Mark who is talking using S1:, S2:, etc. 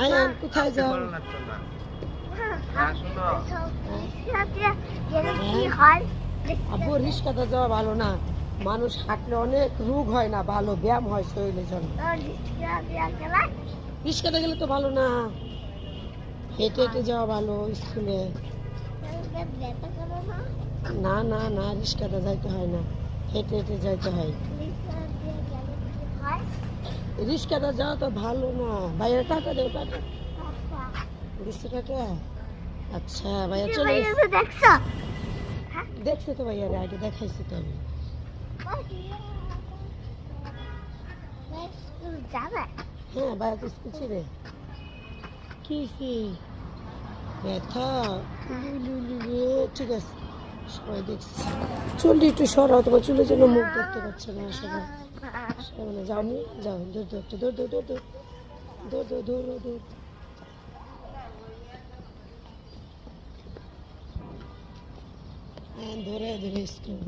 S1: আয়ান কোথায় যাও? আব্বু রিস্কাতে যাওয়া ভালো না, মানুষ হাঁটলে অনেক রোগ হয় না, ভালো ব্যায়াম হয় শরীরের জন্য। রিস্কাতে গেলে তো ভালো না, হেঁটে হেঁটে যাওয়া ভালো স্কুলে। না না না, রিস্কাতে যাইতে হয় না, হেঁটে হেঁটে যাইতে হয়। রিস্কাতে যাওয়া তো ভালো না। ভাইয়া টাকা দেও, টাকা দিচ্ছে টাকা। আচ্ছা ভাইয়া চলে দেখছি তো ভাইয়া, আগে দেখাইছি তো আমি। হ্যাঁ ভাইয়া তো স্কুল ছিড়ে কি ব্যথা। ঠিক আছে, সবাই দেখছি। চুলটি একটু সরাও, তোমার চুলের জন্য মুখ দেখতে পাচ্ছে না সবাই। সবাই যাওনি, যাও, দৌড় দৌড় দৌড় দৌড় দৌড় দৌড় দৌড় দৌড় দৌড় দৌড়। ধরে ধরে স্কুল